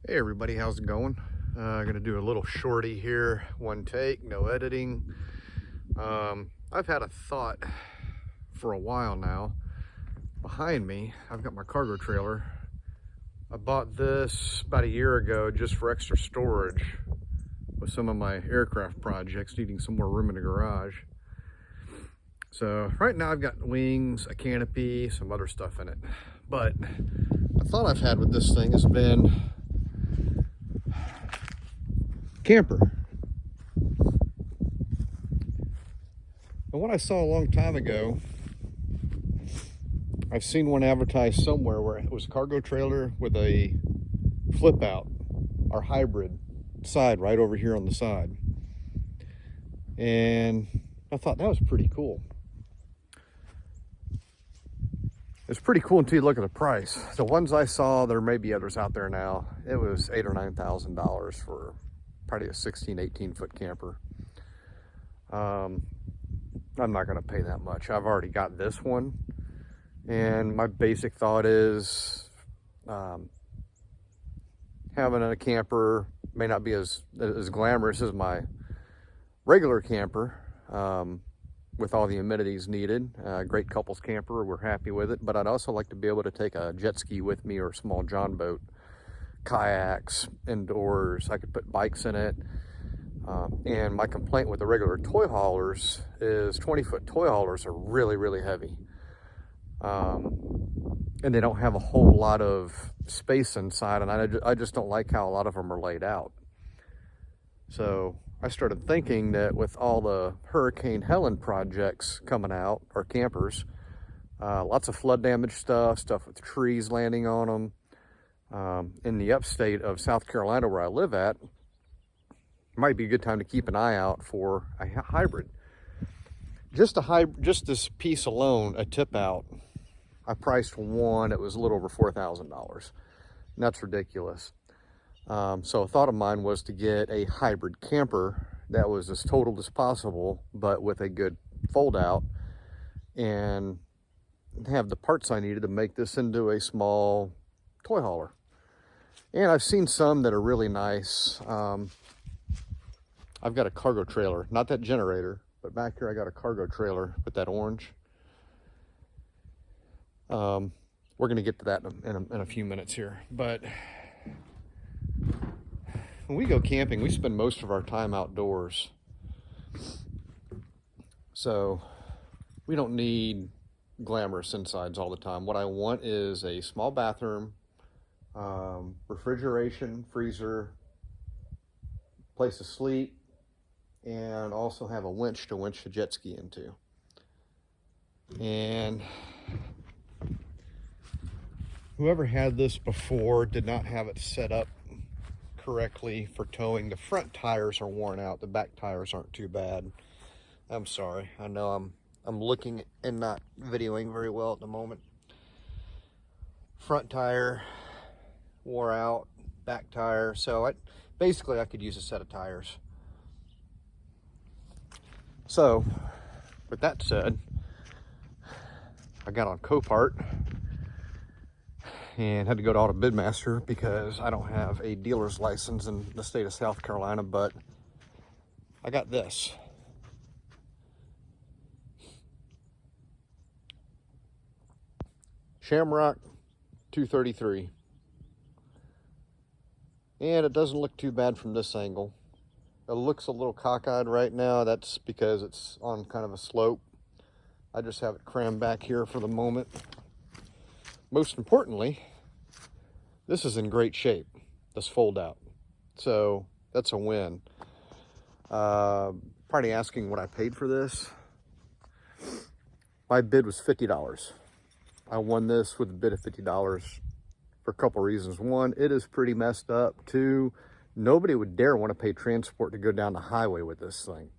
Hey everybody, how's it going? I'm gonna do a little shorty here, one take, no editing. I've had a thought for a while now. Behind me, I've got my cargo trailer. I bought this about a year ago just for extra storage with some of my aircraft projects needing some more room in the garage. So right now I've got wings, a canopy, some other stuff in it. But the thought I've had with this thing has been camper. And what I saw a long time ago, I've seen one advertised somewhere where it was a cargo trailer with a flip out or hybrid side right over here on the side. And I thought that was pretty cool. It's pretty cool until you look at the price. The ones I saw, there may be others out there now, it was $8,000 or $9,000 for probably a 16, 18-foot camper. I'm not going to pay that much. I've already got this one, and my basic thought is having a camper may not be as glamorous as my regular camper, with all the amenities needed. Great couples camper, we're happy with it, but I'd also like to be able to take a jet ski with me or a small John boat, kayaks, indoors. I could put bikes in it. And my complaint with the regular toy haulers is 20-foot toy haulers are really, really heavy. And they don't have a whole lot of space inside, and I just don't like how a lot of them are laid out. So I started thinking that with all the Hurricane Helen projects coming out, or campers, lots of flood damage stuff with trees landing on them, in the upstate of South Carolina where I live at, might be a good time to keep an eye out for a hybrid. Just this piece alone, a tip out, I priced one, it was a little over $4,000. And that's ridiculous. So a thought of mine was to get a hybrid camper that was as total as possible, but with a good fold out, and have the parts I needed to make this into a small toy hauler. And I've seen some that are really nice. I've got a cargo trailer, not that generator, but back here I got a cargo trailer with that orange. We're gonna get to that in a few minutes here. But when we go camping, we spend most of our time outdoors. So we don't need glamorous insides all the time. What I want is a small bathroom, refrigeration, freezer, place to sleep, and also have a winch to winch the jet ski into. And whoever had this before did not have it set up correctly for towing. The front tires are worn out, the back tires aren't too bad. I'm sorry, I know I'm looking and not videoing very well at the moment. Front tire wore out, back tire, so basically I could use a set of tires. So with that said, I got on Copart and had to go to Auto Bidmaster because I don't have a dealer's license in the state of South Carolina, but I got this. Shamrock 233. And it doesn't look too bad from this angle. It looks a little cockeyed right now. That's because it's on kind of a slope. I just have it crammed back here for the moment. Most importantly, this is in great shape, this fold out. So that's a win. Probably asking what I paid for this. My bid was $50. I won this with a bid of $50 for a couple reasons. One, it is pretty messed up. Two, nobody would dare want to pay transport to go down the highway with this thing.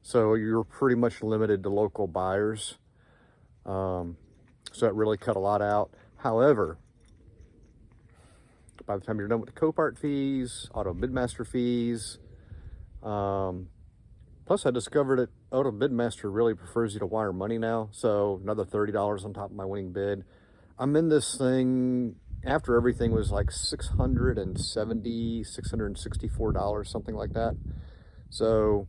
So you're pretty much limited to local buyers. So it really cut a lot out. However, by the time you're done with the Copart fees, Auto Bidmaster fees, plus I discovered that Auto Bidmaster really prefers you to wire money now. So another $30 on top of my winning bid. I'm in this thing after everything was like $664, something like that. So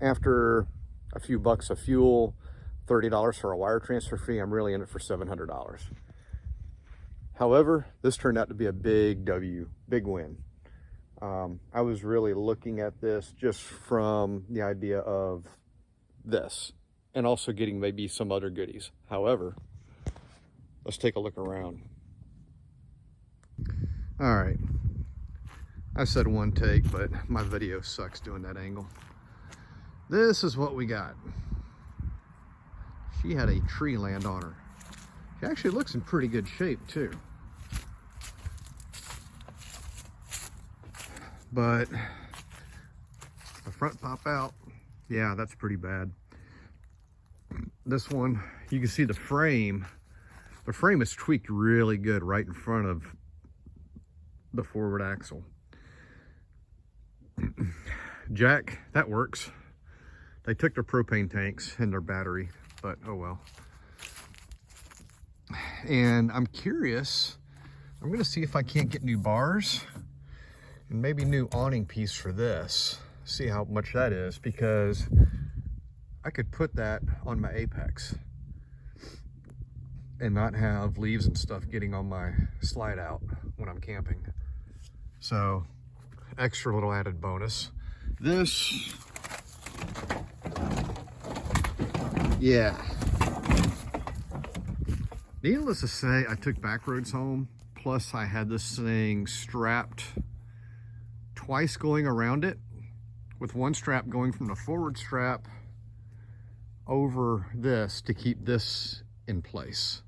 after a few bucks of fuel, $30 for a wire transfer fee, I'm really in it for $700. However, this turned out to be a big W, big win. I was really looking at this just from the idea of this and also getting maybe some other goodies. However, let's take a look around. All right, I said one take, but my video sucks doing that angle. This is what we got. She had a tree land on her. She actually looks in pretty good shape too. But the front pop out, yeah, that's pretty bad. This one, you can see the frame. The frame is tweaked really good right in front of the forward axle. Jack, that works. They took their propane tanks and their battery, but oh well. And I'm curious, I'm gonna see if I can't get new bars and maybe new awning piece for this. See how much that is, because I could put that on my Apex and not have leaves and stuff getting on my slide out when I'm camping. So, extra little added bonus. This, yeah. Needless to say, I took back roads home, plus I had this thing strapped twice going around it, with one strap going from the forward strap over this to keep this in place.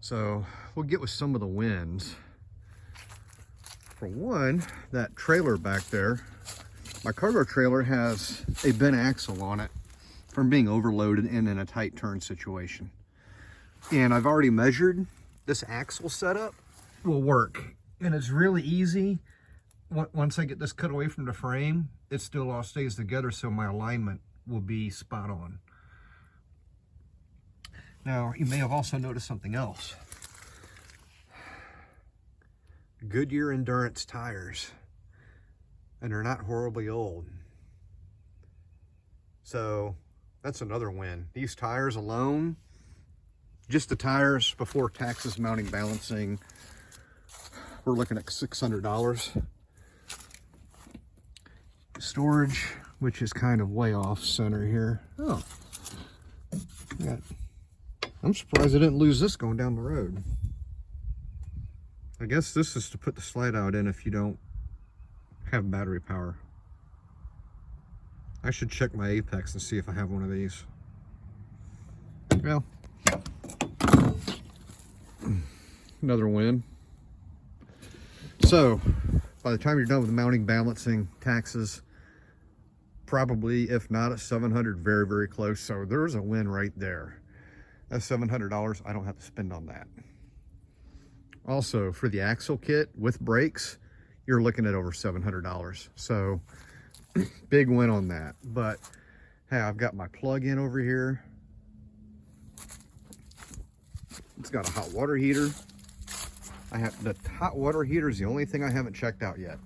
So we'll get with some of the winds. For one, that trailer back there, my cargo trailer has a bent axle on it from being overloaded and in a tight turn situation. And I've already measured this axle setup will work. And it's really easy. Once I get this cut away from the frame, it still all stays together, so my alignment will be spot on. Now, you may have also noticed something else. Goodyear Endurance tires, and they're not horribly old. So that's another win. These tires alone, just the tires before taxes, mounting, balancing, we're looking at $600. Storage, which is kind of way off center here. Oh, yeah. I'm surprised I didn't lose this going down the road. I guess this is to put the slide out in if you don't have battery power. I should check my Apex and see if I have one of these. Well, another win. So, by the time you're done with the mounting, balancing, taxes, probably, if not at 700, very, very close. So there's a win right there. That's $700 I don't have to spend on that. Also, for the axle kit with brakes, you're looking at over $700. So big win on that. But hey, I've got my plug-in over here. It's got a hot water heater. I have the hot water heater is the only thing I haven't checked out yet.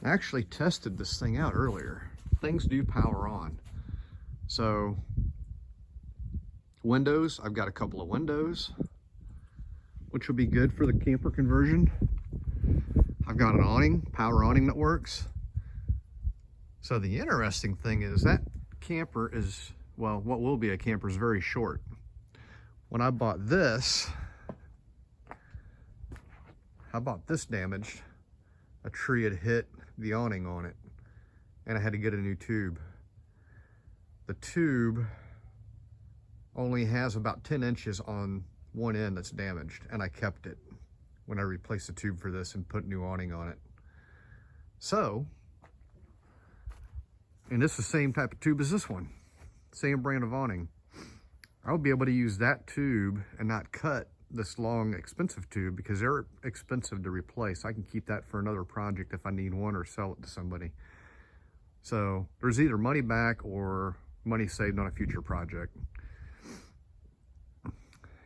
I actually tested this thing out earlier. Things do power on. So windows, I've got a couple of windows, which will be good for the camper conversion. I've got an awning, power awning that works. So the interesting thing is that camper is, well, what will be a camper is very short. When I bought this damaged. A tree had hit the awning on it, and I had to get a new tube. The tube only has about 10 inches on one end that's damaged, and I kept it when I replaced the tube for this and put new awning on it. So, and this is the same type of tube as this one, same brand of awning. I'll be able to use that tube and not cut this long, expensive tube because they're expensive to replace. I can keep that for another project if I need one or sell it to somebody. So there's either money back or money saved on a future project.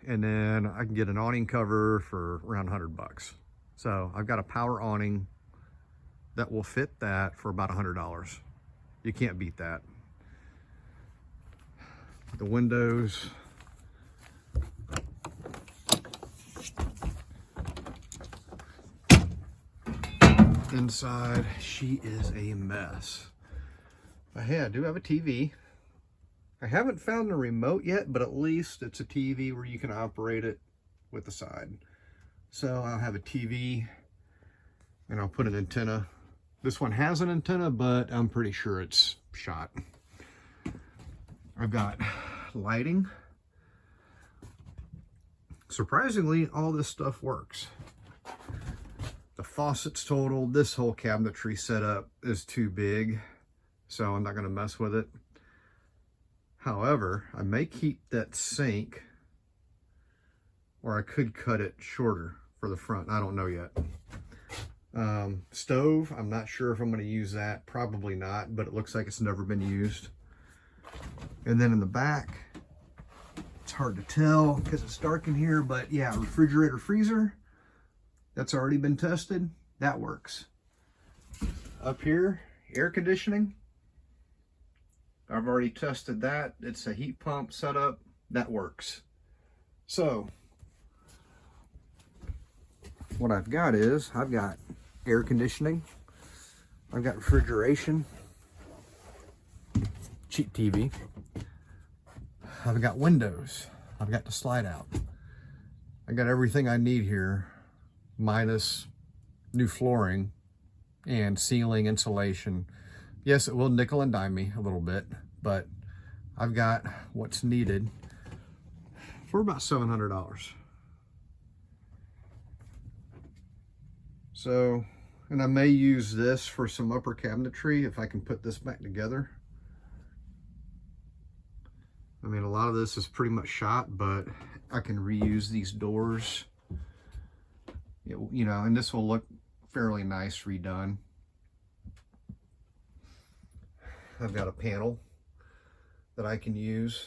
And then I can get an awning cover for around 100 bucks. So I've got a power awning that will fit that for about $100. You can't beat that. The windows. Inside, she is a mess. Hey, I do have a TV. I haven't found the remote yet, but at least it's a TV where you can operate it with the side. So I'll have a TV and I'll put an antenna. This one has an antenna, but I'm pretty sure it's shot. I've got lighting. Surprisingly, all this stuff works. The faucet's totaled. This whole cabinetry setup is too big, so I'm not going to mess with it. However, I may keep that sink, or I could cut it shorter for the front. I don't know yet. Stove, I'm not sure if I'm going to use that. Probably not, but it looks like it's never been used. And then in the back, it's hard to tell because it's dark in here, but yeah, refrigerator, freezer. That's already been tested. That works. Up here, air conditioning. I've already tested that. It's a heat pump setup. That works. So, what I've got is, I've got air conditioning. I've got refrigeration. Cheap TV. I've got windows. I've got the slide out. I got everything I need here, minus new flooring and ceiling insulation. Yes, it will nickel and dime me a little bit, but I've got what's needed for about $700. So, and I may use this for some upper cabinetry if I can put this back together. I mean, a lot of this is pretty much shot, but I can reuse these doors. You know, and this will look fairly nice redone. I've got a panel that I can use.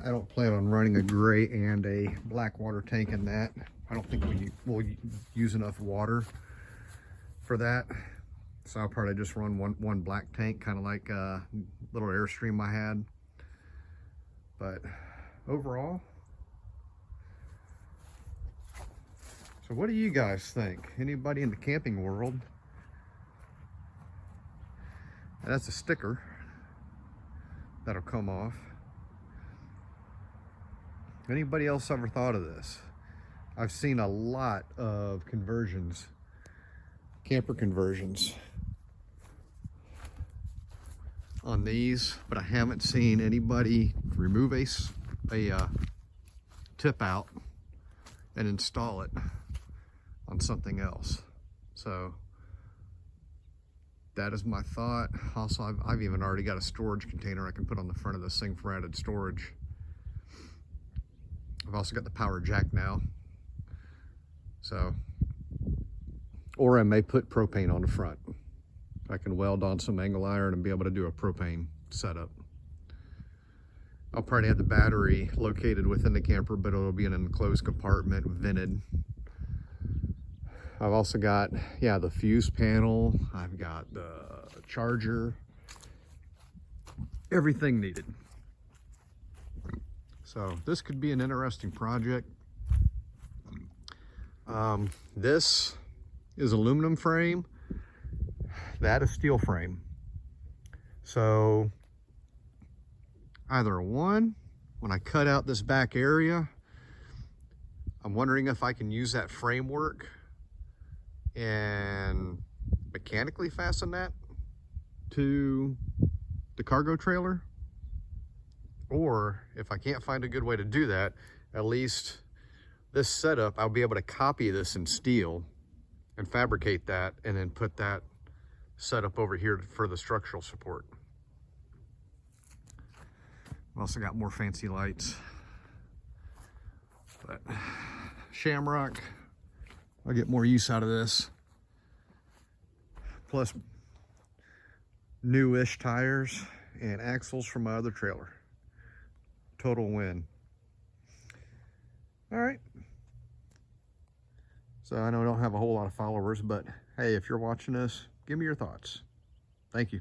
I don't plan on running a gray and a black water tank in that. I don't think we'll use enough water for that. So I'll probably just run one black tank, kind of like a little Airstream I had. But overall, so what do you guys think? Anybody in the camping world? And that's a sticker that'll come off. Anybody else ever thought of this? I've seen a lot of conversions, camper conversions on these, but I haven't seen anybody remove a tip out and install it on something else. So that is my thought. Also, I've even already got a storage container I can put on the front of this thing for added storage. I've also got the power jack now. So, or I may put propane on the front. I can weld on some angle iron and be able to do a propane setup. I'll probably have the battery located within the camper, but it'll be in an enclosed compartment, vented. I've also got, yeah, the fuse panel. I've got the charger. Everything needed. So this could be an interesting project. This is aluminum frame. That is steel frame. So either one, when I cut out this back area, I'm wondering if I can use that framework and mechanically fasten that to the cargo trailer. Or if I can't find a good way to do that, at least this setup, I'll be able to copy this in steel and fabricate that and then put that setup over here for the structural support. I've also got more fancy lights. But Shamrock, I'll get more use out of this. plus newish tires and axles from my other trailer. Total win. All right. So I know I don't have a whole lot of followers, but hey, if you're watching this, give me your thoughts. Thank you.